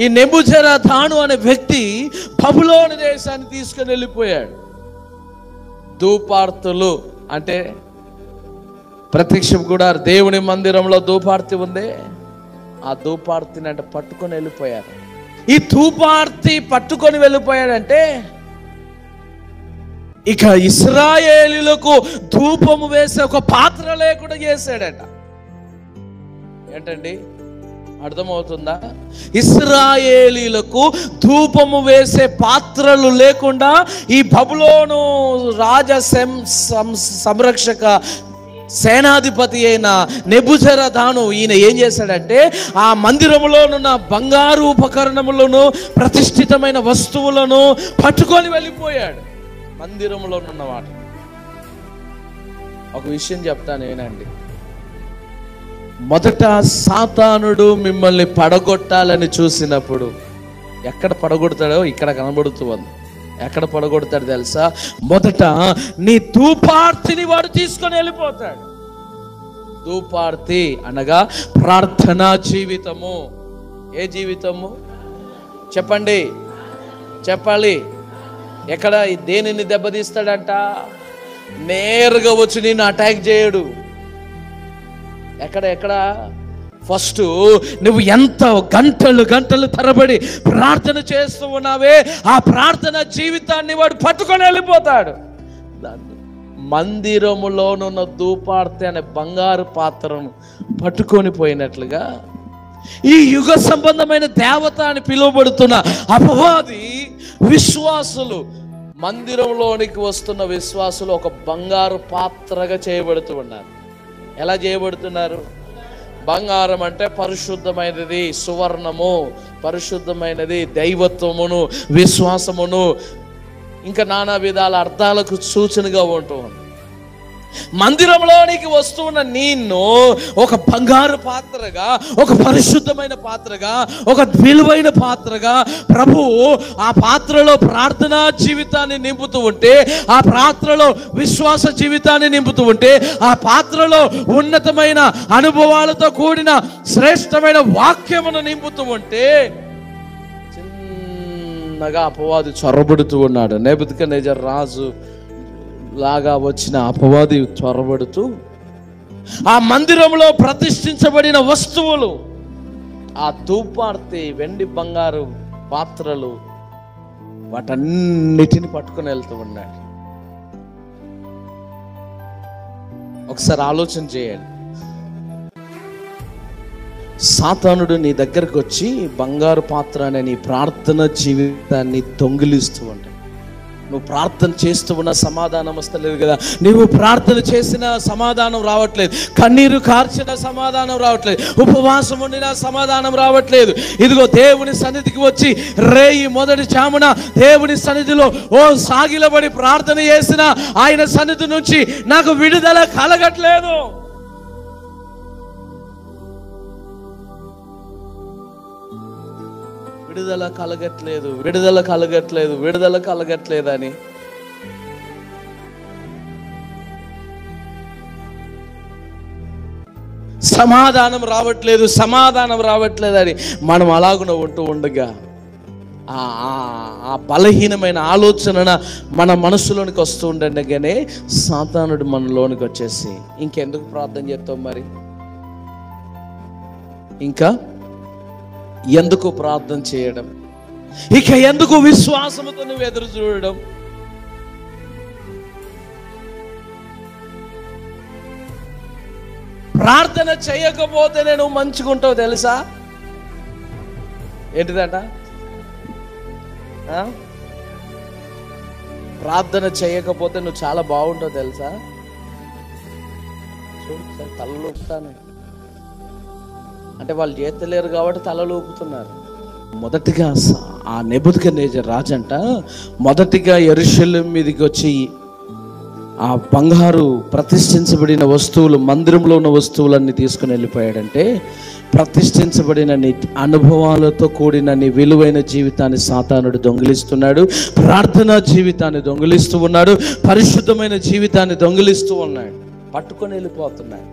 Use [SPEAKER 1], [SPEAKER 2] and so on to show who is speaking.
[SPEAKER 1] ఈ నెబుజరదాను అనే వ్యక్తి బబులోను దేశాన్ని తీసుకుని వెళ్ళిపోయాడు. ధూపార్తులు అంటే ప్రత్యక్షం కూడా దేవుని మందిరంలో ధూపార్తి ఉంది. ఆ ధూపార్తిని అంటే పట్టుకొని వెళ్ళిపోయారు. ఈ ధూపార్తి పట్టుకొని వెళ్ళిపోయాడంటే ఇక ఇశ్రాయేలీయులకు ధూపము వేసే ఒక పాత్ర లేకుండా చేశాడట. ఏంటండి, అర్థమవుతుందా? ఇశ్రాయేలీయులకు ధూపము వేసే పాత్రలు లేకుండా ఈ బబులోను రాజ సంరక్షక సేనాధిపతి అయిన నెబుజరదాను ఈయన ఏం చేశాడంటే ఆ మందిరములోనున్న బంగారు ఉపకరణములను ప్రతిష్ఠితమైన వస్తువులను పట్టుకొని వెళ్ళిపోయాడు. మందిరములోనున్న వాటి ఒక విషయం చెప్తాను వినండి. మొదట సాతానుడు మిమ్మల్ని పడగొట్టాలని చూసినప్పుడు ఎక్కడ పడగొడతాడో ఇక్కడ కనబడుతూ ఉంది. ఎక్కడ పడగొడతాడు తెలుసా? మొదట నీ ధూపార్తిని వాడు తీసుకొని వెళ్ళిపోతాడు. ధూపార్తి అనగా ప్రార్థనా జీవితము. ఏ జీవితము చెప్పండి, చెప్పాలి. ఎక్కడ దేనిని దెబ్బతీస్తాడంట? నేరుగా వచ్చి నిన్ను అటాక్ చేయడు. ఎక్కడ ఫస్ట్ నువ్వు ఎంత గంటలు తరబడి ప్రార్థన చేస్తూ ఉన్నావే ఆ ప్రార్థన జీవితాన్ని వాడు పట్టుకొని వెళ్ళిపోతాడు. మందిరములోనున్న ధూపార్తి అనే బంగారు పాత్రను పట్టుకొని పోయినట్లుగా ఈ యుగ సంబంధమైన దేవత అని పిలువబడుతున్న అపవాది విశ్వాసులు, మందిరంలోనికి వస్తున్న విశ్వాసులు ఒక బంగారు పాత్రగా చేయబడుతూ ఉన్నారు. ఎలా చేయబడుతున్నారు? బంగారం అంటే పరిశుద్ధమైనది, సువర్ణము, పరిశుద్ధమైనది, దైవత్వమును, విశ్వాసమును, ఇంకా నానా విధాల అర్థాలకు సూచనగా ఉంటుంది. మందిరంలోనికి వస్తున్న నిన్ను ఒక బంగారు పాత్రగా, ఒక పరిశుద్ధమైన పాత్రగా, ఒక విలువైన పాత్రగా ప్రభువు ఆ పాత్రలో ప్రార్థనా జీవితాన్ని నింపుతూ ఉంటే, ఆ పాత్రలో విశ్వాస జీవితాన్ని నింపుతూ ఉంటే, ఆ పాత్రలో ఉన్నతమైన అనుభవాలతో కూడిన శ్రేష్టమైన వాక్యమును నింపుతూ ఉంటే చిన్నగా అపవాది చొరబడుతూ ఉన్నాడు. నెబుకద్నెజర్ రాజు లాగా వచ్చిన అపవాది చొరబడుతూ ఆ మందిరంలో ప్రతిష్ఠించబడిన వస్తువులు, ఆ ధూపార్తి, వెండి బంగారు పాత్రలు, వాటన్నిటిని పట్టుకుని వెళ్తూ ఉన్నాడు. ఒకసారి ఆలోచన చేయండి. సాతానుడు నీ దగ్గరకు వచ్చి బంగారు పాత్ర అనే నీ ప్రార్థన జీవితాన్ని దొంగిలిస్తూ ఉంటాడు. నువ్వు ప్రార్థన చేస్తూ ఉన్న సమాధానం వస్తలేదు కదా, నువ్వు ప్రార్థన చేసిన సమాధానం రావట్లేదు, కన్నీరు కార్చిన సమాధానం రావట్లేదు, ఉపవాసం ఉండిన సమాధానం రావట్లేదు. ఇదిగో దేవుని సన్నిధికి వచ్చి రేయి మొదటి చామున దేవుని సన్నిధిలో సాగిలబడి ప్రార్థన చేసిన ఆయన సన్నిధి నుంచి నాకు విడుదల కలగట్లేదు. విడుదల కలగట్లేదని సమాధానం రావట్లేదని మనం అలాగున ఉంటూ ఉండగా ఆ బలహీనమైన ఆలోచన మన మనసులోనికి వస్తూ ఉండగానే సాతానుడు మనలోనికి వచ్చేసి ఇంకెందుకు ప్రార్థన చేస్తావు, మరి ఇంకా ఎందుకు ప్రార్థన చేయడం, ఇక ఎందుకు విశ్వాసముతో నువ్వు ఎదురు చూడడం, ప్రార్థన చేయకపోతే నేను మంచిగుంటావు తెలుసా? ఏంటిదట? ప్రార్థన చేయకపోతే నువ్వు చాలా బాగుంటావు తెలుసా? చూడు, తలలు ఊపుతాను అంటే వాళ్ళు చేతలేరు కాబట్టి తలలు ఊపుతున్నారు. మొదటిగా ఆ నెబుకద్నెజర్ రాజంట మొదటిగా యెరూషలేము మీదకి వచ్చి ఆ బంగారు ప్రతిష్ఠించబడిన వస్తువులు, మందిరంలో ఉన్న వస్తువులన్నీ తీసుకుని వెళ్ళిపోయాడంటే ప్రతిష్ఠించబడిన నీ అనుభవాలతో కూడిన నీ విలువైన జీవితాన్ని సాతానుడు దొంగిలిస్తున్నాడు. ప్రార్థనా జీవితాన్ని దొంగిలిస్తూ ఉన్నాడు. పరిశుద్ధమైన జీవితాన్ని దొంగిలిస్తూ ఉన్నాడు. పట్టుకొని వెళ్ళిపోతున్నాడు.